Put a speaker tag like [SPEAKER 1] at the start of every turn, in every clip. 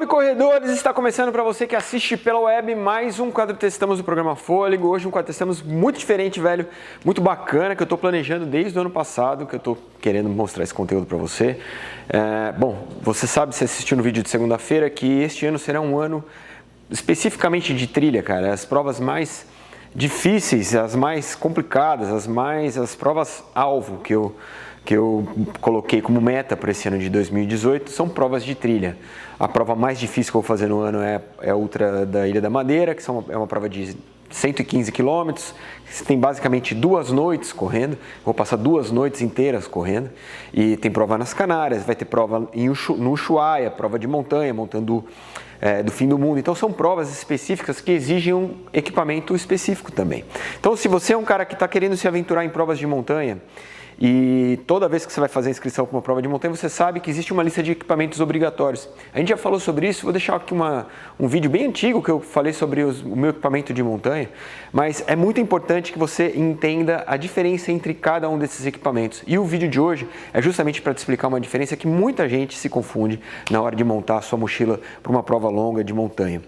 [SPEAKER 1] corredores! Está começando para você que assiste pela web mais um quadro Testamos do programa Fôlego. Hoje um quadro Testamos muito diferente, velho, muito bacana, que eu estou planejando desde o ano passado, que eu estou querendo mostrar esse conteúdo para você. Bom, você sabe, se assistiu no vídeo de segunda-feira, que este ano será um ano especificamente de trilha, cara. As provas mais difíceis, as mais complicadas, as provas-alvo que eu coloquei como meta para esse ano de 2018 são provas de trilha. A prova mais difícil que eu vou fazer no ano é a Ultra da Ilha da Madeira, que é uma prova de 115 quilômetros. Tem basicamente 2 noites correndo. Vou passar 2 noites inteiras correndo. E tem prova nas Canárias, vai ter prova no Ushuaia, prova de montanha, montando do fim do mundo. Então são provas específicas que exigem um equipamento específico também. Então se você é um cara que está querendo se aventurar em provas de montanha, e toda vez que você vai fazer a inscrição para uma prova de montanha, você sabe que existe uma lista de equipamentos obrigatórios. A gente já falou sobre isso, vou deixar aqui um vídeo bem antigo que eu falei sobre o meu equipamento de montanha, mas é muito importante que você entenda a diferença entre cada um desses equipamentos. E o vídeo de hoje é justamente para te explicar uma diferença que muita gente se confunde na hora de montar a sua mochila para uma prova longa de montanha.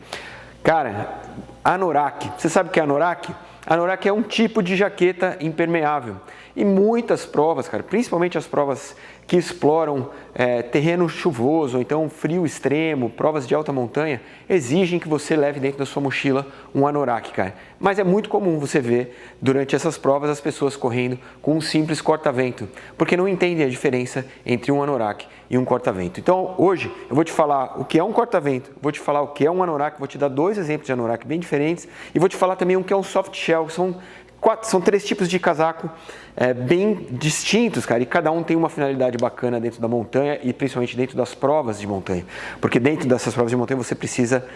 [SPEAKER 1] Cara, anorak, você sabe o que é anorak? Anorak é um tipo de jaqueta impermeável. E muitas provas, cara, principalmente as provas que exploram terreno chuvoso, ou então frio extremo, provas de alta montanha, exigem que você leve dentro da sua mochila um anorak, cara. Mas é muito comum você ver durante essas provas as pessoas correndo com um simples corta-vento, porque não entendem a diferença entre um anorak e um corta-vento. Então, hoje eu vou te falar o que é um corta-vento, vou te falar o que é um anorak, vou te dar 2 exemplos de anorak bem diferentes e vou te falar também o que é um soft shell, são 3 tipos de casaco bem distintos, cara, e cada um tem uma finalidade bacana dentro da montanha e principalmente dentro das provas de montanha, porque dentro dessas provas de montanha você precisa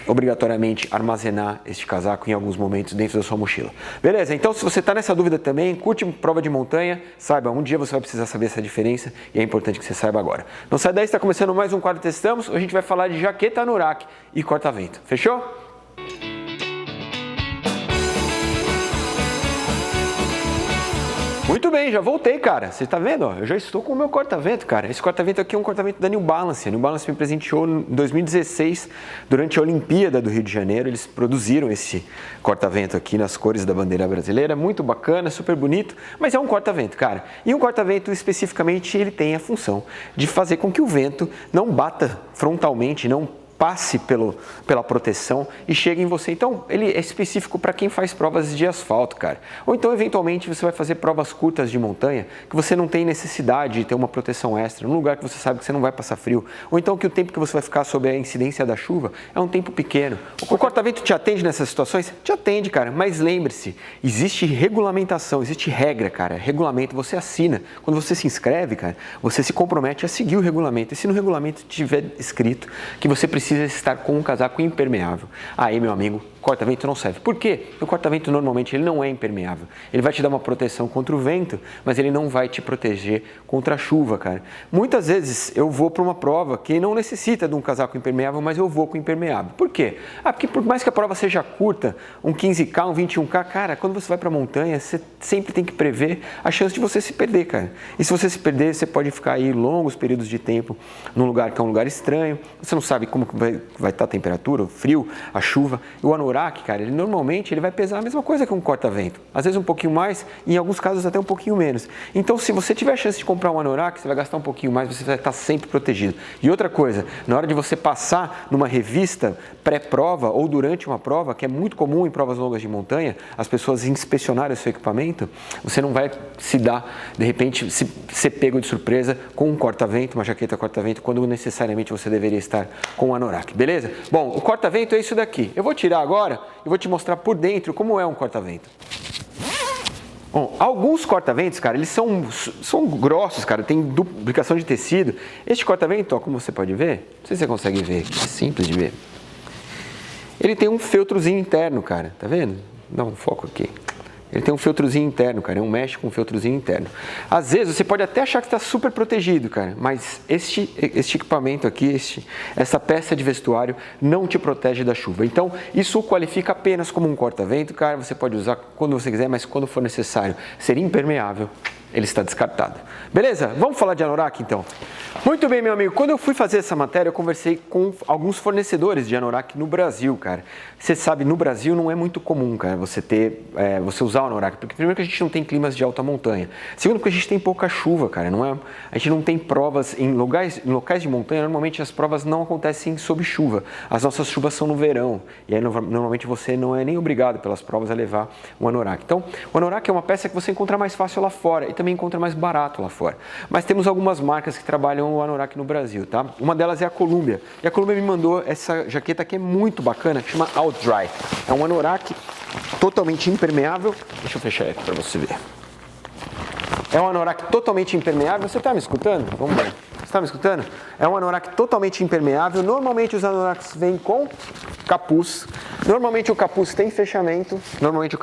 [SPEAKER 1] obrigatoriamente armazenar este casaco em alguns momentos dentro da sua mochila. Beleza? Então, se você está nessa dúvida também, curte prova de montanha, saiba, um dia você vai precisar saber essa diferença e é importante que você saiba agora. Não sai daí, está começando mais um quadro Testamos, hoje a gente vai falar de jaqueta anorak e corta-vento. Fechou? Muito bem, já voltei, cara. Você tá vendo? Ó, eu já estou com o meu corta-vento, cara. Esse corta-vento aqui é um corta-vento da New Balance. A New Balance me presenteou em 2016, durante a Olimpíada do Rio de Janeiro. Eles produziram esse corta-vento aqui nas cores da bandeira brasileira. Muito bacana, super bonito, mas é um corta-vento, cara. E um corta-vento, especificamente, ele tem a função de fazer com que o vento não bata frontalmente, não passe pela proteção e chegue em você. Então, ele é específico para quem faz provas de asfalto, cara. Ou então, eventualmente, você vai fazer provas curtas de montanha que você não tem necessidade de ter uma proteção extra, num lugar que você sabe que você não vai passar frio. Ou então, que o tempo que você vai ficar sob a incidência da chuva é um tempo pequeno. O corta-vento te atende nessas situações? Te atende, cara. Mas lembre-se, existe regulamentação, existe regra, cara. Regulamento, você assina. Quando você se inscreve, cara, você se compromete a seguir o regulamento. E se no regulamento tiver escrito que você precisa estar com um casaco impermeável, aí, meu amigo, corta-vento não serve. Por quê? O corta-vento normalmente ele não é impermeável. Ele vai te dar uma proteção contra o vento, mas ele não vai te proteger contra a chuva, cara. Muitas vezes eu vou para uma prova que não necessita de um casaco impermeável, mas eu vou com impermeável. Por quê? Porque por mais que a prova seja curta, um 15K, um 21K, cara, quando você vai para a montanha, você sempre tem que prever a chance de você se perder, cara. E se você se perder, você pode ficar aí longos períodos de tempo num lugar que é um lugar estranho, você não sabe como vai estar a temperatura, o frio, a chuva. E o anorak, cara, ele normalmente vai pesar a mesma coisa que um corta-vento. Às vezes um pouquinho mais, e em alguns casos até um pouquinho menos. Então, se você tiver a chance de comprar um anorak, você vai gastar um pouquinho mais, você vai estar sempre protegido. E outra coisa, na hora de você passar numa revista pré-prova ou durante uma prova, que é muito comum em provas longas de montanha, as pessoas inspecionarem o seu equipamento, você não vai se dar, de repente, ser pego de surpresa com um corta-vento, uma jaqueta corta-vento, quando necessariamente você deveria estar com um anorak, beleza? Bom, o corta-vento é isso daqui. Eu vou tirar agora e vou te mostrar por dentro como é um corta-vento. Bom, alguns corta-ventos, cara, eles são grossos, cara, tem duplicação de tecido. Este corta-vento, ó, como você pode ver, não sei se você consegue ver, é simples de ver. Ele tem um feltrozinho interno, cara, tá vendo? Dá um foco aqui. Ele tem um feltrozinho interno, cara, é um mesh com um feltrozinho interno. Às vezes você pode até achar que está super protegido, cara, mas este equipamento aqui, essa peça de vestuário não te protege da chuva. Então, isso qualifica apenas como um corta-vento, cara, você pode usar quando você quiser, mas quando for necessário ser impermeável, ele está descartado. Beleza? Vamos falar de anorak então? Muito bem, meu amigo. Quando eu fui fazer essa matéria, eu conversei com alguns fornecedores de anorak no Brasil, cara. Você sabe, no Brasil não é muito comum, cara, você usar o anorak. Porque primeiro que a gente não tem climas de alta montanha. Segundo que a gente tem pouca chuva, cara. A gente não tem provas em locais de montanha. Normalmente as provas não acontecem sob chuva. As nossas chuvas são no verão. E aí normalmente você não é nem obrigado pelas provas a levar o anorak. Então, o anorak é uma peça que você encontra mais fácil lá fora e também encontra mais barato lá fora. Mas temos algumas marcas que trabalham o anorak no Brasil, tá? Uma delas é a Columbia. E a Columbia me mandou essa jaqueta que é muito bacana, que chama OutDry. É um anorak totalmente impermeável. Deixa eu fechar aqui para você ver. É um anorak totalmente impermeável. Você está me escutando? Vamos ver. Você está me escutando? É um anorak totalmente impermeável. Normalmente os anoraks vêm com capuz. Normalmente o capuz tem fechamento. Normalmente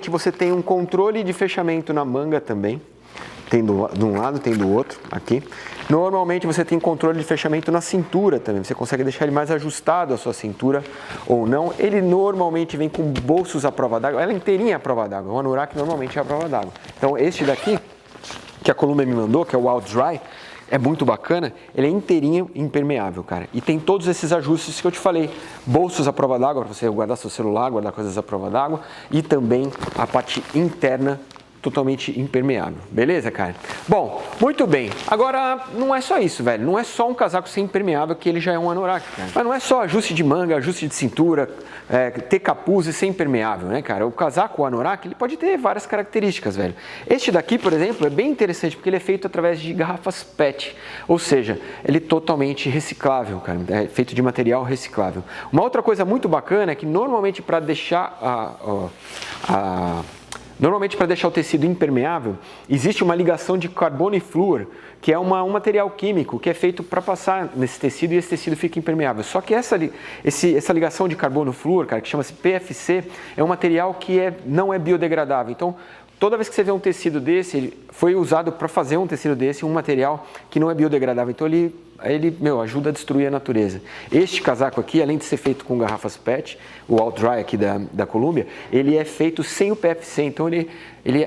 [SPEAKER 1] você tem um controle de fechamento na manga também. Tem de um lado, tem do outro, aqui. Normalmente você tem controle de fechamento na cintura também. Você consegue deixar ele mais ajustado à sua cintura ou não. Ele normalmente vem com bolsos à prova d'água. Ela é inteirinha à prova d'água. O anorak normalmente é à prova d'água. Então este daqui, que a Columbia me mandou, que é o OutDry, é muito bacana. Ele é inteirinho impermeável, cara. E tem todos esses ajustes que eu te falei. Bolsos à prova d'água, para você guardar seu celular, guardar coisas à prova d'água. E também a parte interna totalmente impermeável, beleza, cara? Bom, muito bem. Agora, não é só isso, velho. Não é só um casaco ser impermeável que ele já é um anorak, cara. Mas não é só ajuste de manga, ajuste de cintura, ter capuz e ser impermeável, né, cara? O casaco, o anorak, ele pode ter várias características, velho. Este daqui, por exemplo, é bem interessante porque ele é feito através de garrafas PET, ou seja, ele é totalmente reciclável, cara. É feito de material reciclável. Uma outra coisa muito bacana é que normalmente para deixar Normalmente, para deixar o tecido impermeável, existe uma ligação de carbono e flúor, que é um material químico que é feito para passar nesse tecido e esse tecido fica impermeável. Só que essa ligação de carbono-flúor, cara, que chama-se PFC, é um material que não é biodegradável. Então, toda vez que você vê um tecido desse, ele foi usado para fazer um tecido desse, um material que não é biodegradável. Então, ele ajuda a destruir a natureza. Este casaco aqui, além de ser feito com garrafas PET, o OutDry aqui da Columbia, ele é feito sem o PFC, então ele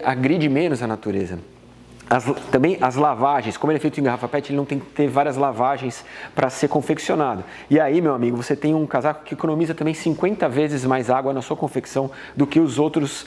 [SPEAKER 1] agride menos a natureza. Também as lavagens, como ele é feito em garrafa PET, ele não tem que ter várias lavagens para ser confeccionado. E aí, meu amigo, você tem um casaco que economiza também 50 vezes mais água na sua confecção do que os outros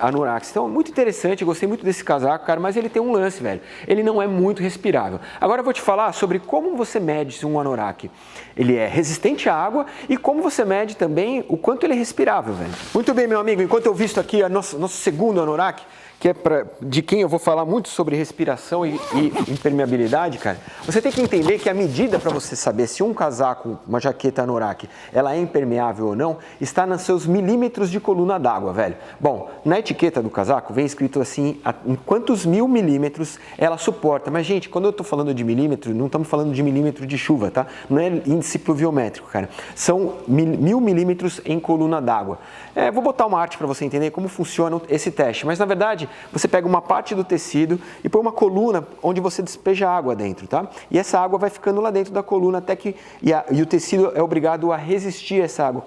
[SPEAKER 1] anoraks. Então, muito interessante, eu gostei muito desse casaco, cara, mas ele tem um lance, velho. Ele não é muito respirável. Agora eu vou te falar sobre como você mede se um anorak ele é resistente à água e como você mede também o quanto ele é respirável, velho. Muito bem, meu amigo, enquanto eu visto aqui nosso segundo anorak, que é de quem eu vou falar muito sobre respiração e impermeabilidade, cara, você tem que entender que a medida para você saber se um casaco, uma jaqueta anorak, ela é impermeável ou não, está nos seus milímetros de coluna d'água, velho. Bom, na etiqueta do casaco vem escrito assim, em quantos 1000 milímetros ela suporta. Mas, gente, quando eu estou falando de milímetro, não estamos falando de milímetro de chuva, tá? Não é índice pluviométrico, cara. São 1000 milímetros em coluna d'água. Vou botar uma arte para você entender como funciona esse teste, mas, na verdade, você pega uma parte do tecido e põe uma coluna onde você despeja água dentro, tá? E essa água vai ficando lá dentro da coluna até que... E o tecido é obrigado a resistir a essa água.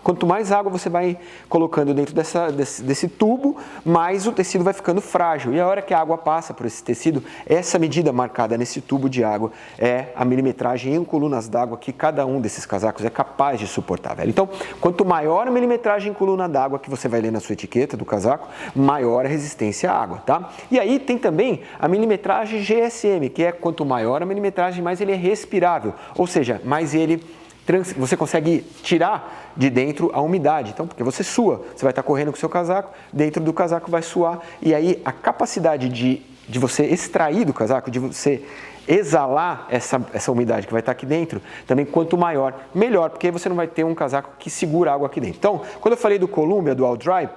[SPEAKER 1] Quanto mais água você vai colocando dentro desse tubo, mais o tecido vai ficando frágil. E a hora que a água passa por esse tecido, essa medida marcada nesse tubo de água é a milimetragem em colunas d'água que cada um desses casacos é capaz de suportar, velho. Então, quanto maior a milimetragem em coluna d'água que você vai ler na sua etiqueta do casaco, maior a resistência à água, tá? E aí tem também a milimetragem GSM, que é quanto maior a milimetragem, mais ele é respirável. Ou seja, mais você consegue tirar de dentro a umidade, então, porque você sua, você vai estar correndo com o seu casaco, dentro do casaco vai suar, e aí a capacidade de você extrair do casaco, de você exalar essa umidade que vai estar aqui dentro, também quanto maior, melhor, porque aí você não vai ter um casaco que segura água aqui dentro. Então, quando eu falei do Columbia, do OutDry,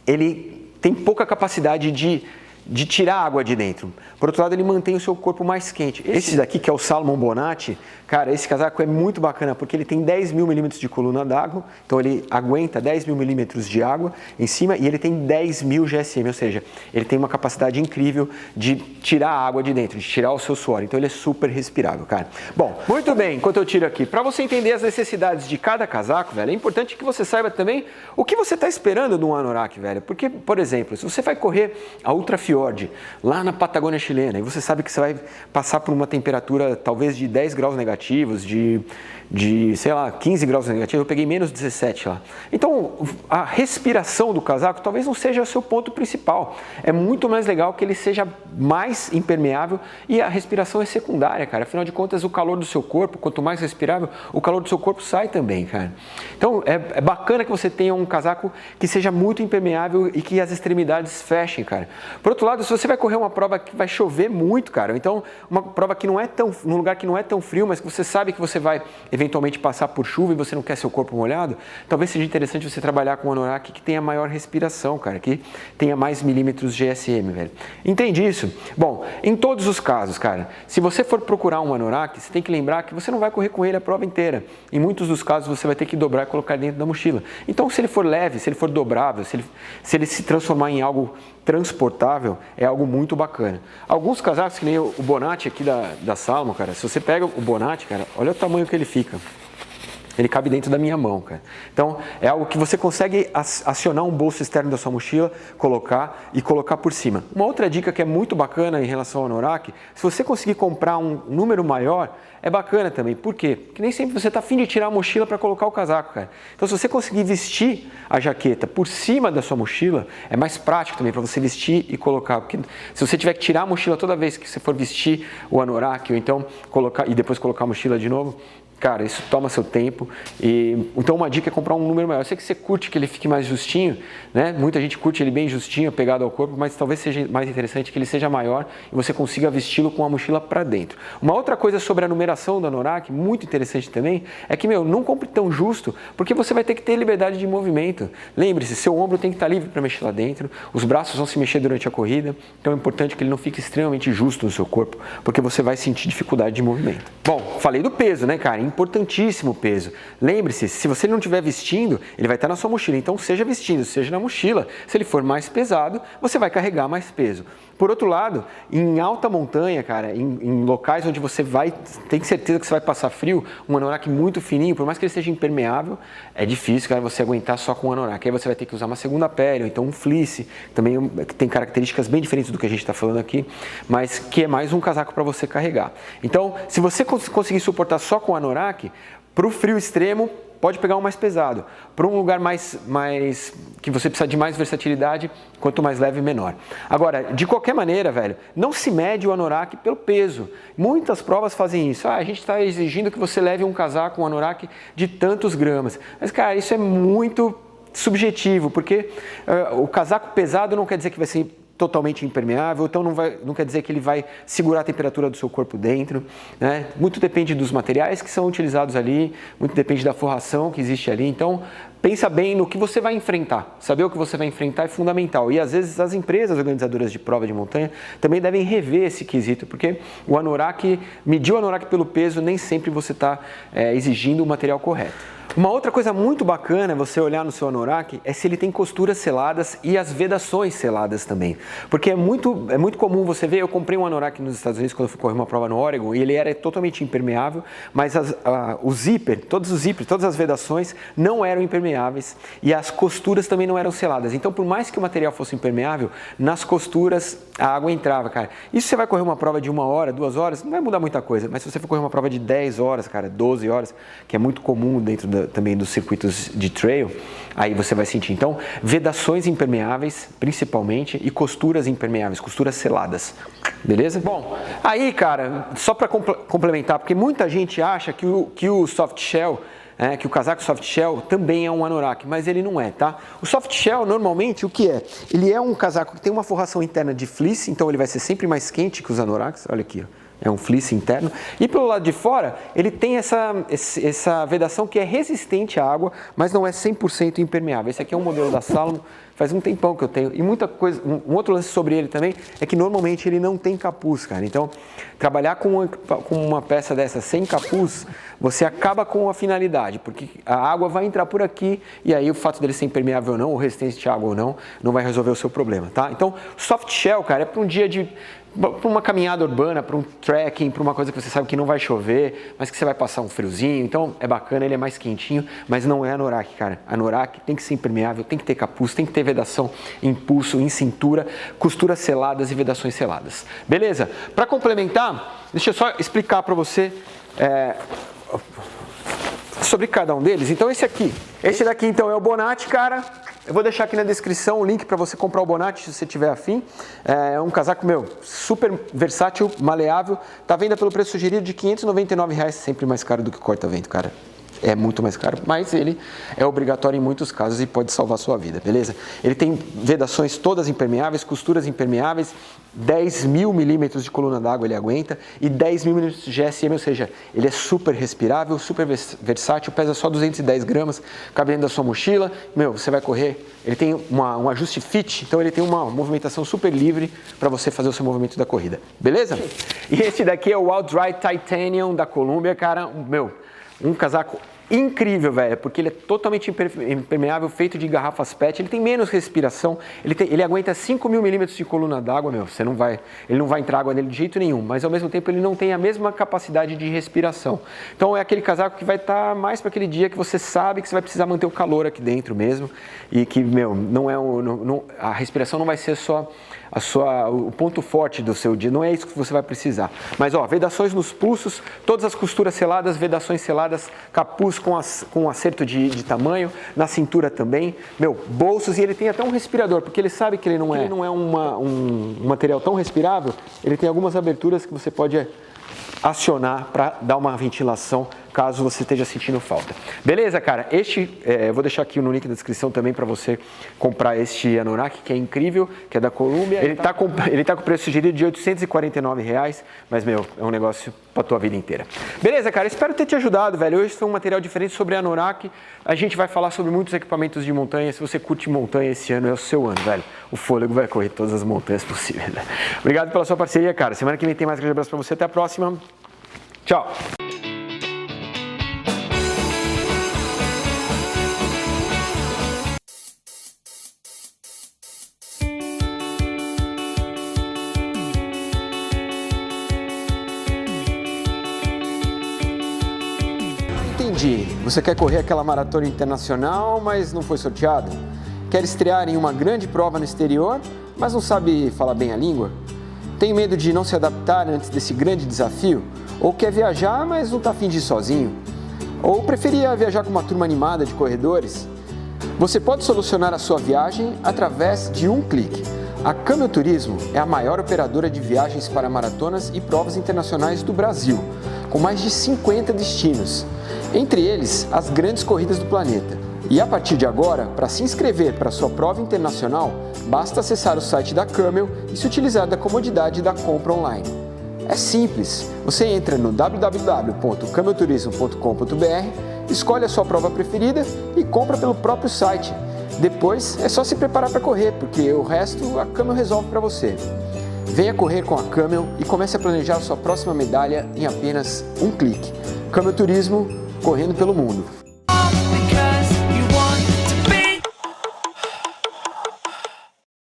[SPEAKER 1] ele tem pouca capacidade de de tirar a água de dentro. Por outro lado, ele mantém o seu corpo mais quente. Esse daqui, que é o Salomon Bonatti, cara, esse casaco é muito bacana porque ele tem 10 mil milímetros de coluna d'água, então ele aguenta 10 mil milímetros de água em cima e ele tem 10 mil GSM, ou seja, ele tem uma capacidade incrível de tirar a água de dentro, de tirar o seu suor. Então ele é super respirável, cara. Bom, muito bem, enquanto eu tiro aqui, para você entender as necessidades de cada casaco, velho, é importante que você saiba também o que você está esperando de um anorak, velho. Porque, por exemplo, se você vai correr a Ultra Fjord, lá na Patagônia chilena, e você sabe que você vai passar por uma temperatura talvez de 10 graus negativos, sei lá, 15 graus negativos, eu peguei menos 17 lá. Então, a respiração do casaco talvez não seja o seu ponto principal. É muito mais legal que ele seja mais impermeável e a respiração é secundária, cara. Afinal de contas, o calor do seu corpo, quanto mais respirável, o calor do seu corpo sai também, cara. Então, é bacana que você tenha um casaco que seja muito impermeável e que as extremidades fechem, cara. Por outro lado, se você vai correr uma prova que vai chover muito, cara, então uma prova que não é tão, num lugar que não é tão frio, mas que você sabe que você vai eventualmente passar por chuva e você não quer seu corpo molhado, talvez seja interessante você trabalhar com um anorak que tenha maior respiração, cara, que tenha mais milímetros GSM, velho. Entende isso? Bom, em todos os casos, cara, se você for procurar um anorak, você tem que lembrar que você não vai correr com ele a prova inteira. Em muitos dos casos você vai ter que dobrar e colocar dentro da mochila. Então, se ele for leve, se ele for dobrável, se ele se transformar em algo transportável, é algo muito bacana. Alguns casacos, que nem o Bonatti aqui da Salomon, cara, se você pega o Bonatti, cara, olha o tamanho que ele fica. Ele cabe dentro da minha mão, cara. Então, é algo que você consegue acionar um bolso externo da sua mochila, colocar por cima. Uma outra dica que é muito bacana em relação ao anorak, se você conseguir comprar um número maior, é bacana também. Por quê? Porque nem sempre você está afim de tirar a mochila para colocar o casaco, cara. Então, se você conseguir vestir a jaqueta por cima da sua mochila, é mais prático também para você vestir e colocar. Porque se você tiver que tirar a mochila toda vez que você for vestir o anorak, ou então colocar e depois colocar a mochila de novo, cara, isso toma seu tempo. Então uma dica é comprar um número maior. Eu sei que você curte que ele fique mais justinho, né? Muita gente curte ele bem justinho, pegado ao corpo, mas talvez seja mais interessante que ele seja maior e você consiga vesti-lo com a mochila para dentro. Uma outra coisa sobre a numeração do anorak, muito interessante também, é que, não compre tão justo, porque você vai ter que ter liberdade de movimento. Lembre-se, seu ombro tem que estar livre para mexer lá dentro, os braços vão se mexer durante a corrida, então é importante que ele não fique extremamente justo no seu corpo, porque você vai sentir dificuldade de movimento. Bom, falei do peso, né, cara? Importantíssimo o peso. Lembre-se, se você não estiver vestindo, ele vai estar na sua mochila. Então, seja vestindo, seja na mochila. Se ele for mais pesado, você vai carregar mais peso. Por outro lado, em alta montanha, cara, em locais onde você tem certeza que você vai passar frio, um anorak muito fininho, por mais que ele seja impermeável, é difícil, cara, você aguentar só com um anorak. Aí você vai ter que usar uma segunda pele, ou então um fleece, também tem características bem diferentes do que a gente está falando aqui, mas que é mais um casaco para você carregar. Então, se você conseguir suportar só com o anorak, para o frio extremo, pode pegar um mais pesado. Para um lugar mais que você precisa de mais versatilidade, quanto mais leve, menor. Agora, de qualquer maneira, velho, não se mede o anorak pelo peso. Muitas provas fazem isso. A gente está exigindo que você leve um casaco, um anorak de tantos gramas. Mas, cara, isso é muito subjetivo, porque o casaco pesado não quer dizer que vai ser totalmente impermeável, então não quer dizer que ele vai segurar a temperatura do seu corpo dentro, né? Muito depende dos materiais que são utilizados ali, muito depende da forração que existe ali, então pensa bem no que você vai enfrentar. Saber o que você vai enfrentar é fundamental. E às vezes as empresas organizadoras de prova de montanha também devem rever esse quesito, porque o anorak, medir o anorak pelo peso, nem sempre você está exigindo o material correto. Uma outra coisa muito bacana você olhar no seu anorak é se ele tem costuras seladas e as vedações seladas também. Porque é muito comum você ver, eu comprei um anorak nos Estados Unidos quando eu fui correr uma prova no Oregon e ele era totalmente impermeável, mas o zíper, todos os zíperes, todas as vedações não eram impermeáveis e as costuras também não eram seladas. Então, por mais que o material fosse impermeável, nas costuras a água entrava, cara. Isso você vai correr uma prova de 1 hora, 2 horas, não vai mudar muita coisa, mas se você for correr uma prova de 10 horas, cara, 12 horas, que é muito comum dentro também dos circuitos de trail, aí você vai sentir. Então, vedações impermeáveis, principalmente, e costuras impermeáveis, costuras seladas. Beleza? Bom, aí, cara, só para complementar, porque muita gente acha que o soft shell, que o casaco soft shell também é um anorak, mas ele não é, tá? O soft shell, normalmente, o que é? Ele é um casaco que tem uma forração interna de fleece, então ele vai ser sempre mais quente que os anoraks. Olha aqui, ó. é um fleece interno. E pelo lado de fora, ele tem essa vedação que é resistente à água, mas não é 100% impermeável. Esse aqui é um modelo da Salomon, faz um tempão que eu tenho. E muita coisa, um outro lance sobre ele também é que normalmente ele não tem capuz, cara. Então, trabalhar com uma peça dessa sem capuz, você acaba com a finalidade, porque a água vai entrar por aqui e aí o fato dele ser impermeável ou não, ou resistente à água ou não vai resolver o seu problema, tá? Então, soft shell, cara, é para um dia para uma caminhada urbana, para um trekking, para uma coisa que você sabe que não vai chover, mas que você vai passar um friozinho, então é bacana, ele é mais quentinho, mas não é anorak, cara. Anorak tem que ser impermeável, tem que ter capuz, tem que ter vedação em pulso, em cintura, costuras seladas e vedações seladas. Beleza? Para complementar, deixa eu só explicar para você sobre cada um deles. Então esse daqui então é o Bonatti, cara. Eu vou deixar aqui na descrição o link para você comprar o Bonatti se você tiver afim. É um casaco, super versátil, maleável. Tá vendo pelo preço sugerido de R$ 599,00, sempre mais caro do que o corta-vento, cara. É muito mais caro, mas ele é obrigatório em muitos casos e pode salvar a sua vida, beleza? Ele tem vedações todas impermeáveis, costuras impermeáveis, 10.000 milímetros de coluna d'água ele aguenta e 10.000 milímetros de GSM, ou seja, ele é super respirável, super versátil, pesa só 210 gramas, cabe dentro da sua mochila, você vai correr, ele tem um ajuste fit, então ele tem uma movimentação super livre para você fazer o seu movimento da corrida, beleza? E esse daqui é o Outright Titanium da Columbia, cara, um casaco incrível, velho, porque ele é totalmente impermeável, feito de garrafas PET, ele tem menos respiração, ele aguenta 5.000 milímetros de coluna d'água, ele não vai entrar água nele de jeito nenhum, mas ao mesmo tempo ele não tem a mesma capacidade de respiração. Então é aquele casaco que vai estar mais para aquele dia que você sabe que você vai precisar manter o calor aqui dentro mesmo e que, a respiração não vai ser só o ponto forte do seu dia, não é isso que você vai precisar. Mas, vedações nos pulsos, todas as costuras seladas, vedações seladas, capuz com acerto de tamanho, na cintura também, bolsos, e ele tem até um respirador, porque ele sabe que ele não é um material tão respirável, ele tem algumas aberturas que você pode acionar para dar uma ventilação caso você esteja sentindo falta. Beleza, cara? Eu vou deixar aqui no link da descrição também para você comprar este anorak, que é incrível, que é da Columbia. Ele tá com preço sugerido de R$ 849,00, mas, é um negócio para tua vida inteira. Beleza, cara? Espero ter te ajudado, velho. Hoje foi um material diferente sobre anorak. A gente vai falar sobre muitos equipamentos de montanha. Se você curte montanha, esse ano é o seu ano, velho. O fôlego vai correr todas as montanhas possíveis, né? Obrigado pela sua parceria, cara. Semana que vem tem mais grande abraço para você. Até a próxima. Tchau! Entendi. Você quer correr aquela maratona internacional, mas não foi sorteado? Quer estrear em uma grande prova no exterior, mas não sabe falar bem a língua? Tem medo de não se adaptar antes desse grande desafio? Ou quer viajar, mas não está afim de ir sozinho? Ou preferia viajar com uma turma animada de corredores? Você pode solucionar a sua viagem através de um clique. A Camel Turismo é a maior operadora de viagens para maratonas e provas internacionais do Brasil, com mais de 50 destinos, entre eles as grandes corridas do planeta. E a partir de agora, para se inscrever para sua prova internacional, basta acessar o site da Camel e se utilizar da comodidade da compra online. É simples, você entra no www.camelturismo.com.br, escolhe a sua prova preferida e compra pelo próprio site. Depois é só se preparar para correr, porque o resto a Camel resolve para você. Venha correr com a Camel e comece a planejar sua próxima medalha em apenas um clique. Camel Turismo, correndo pelo mundo.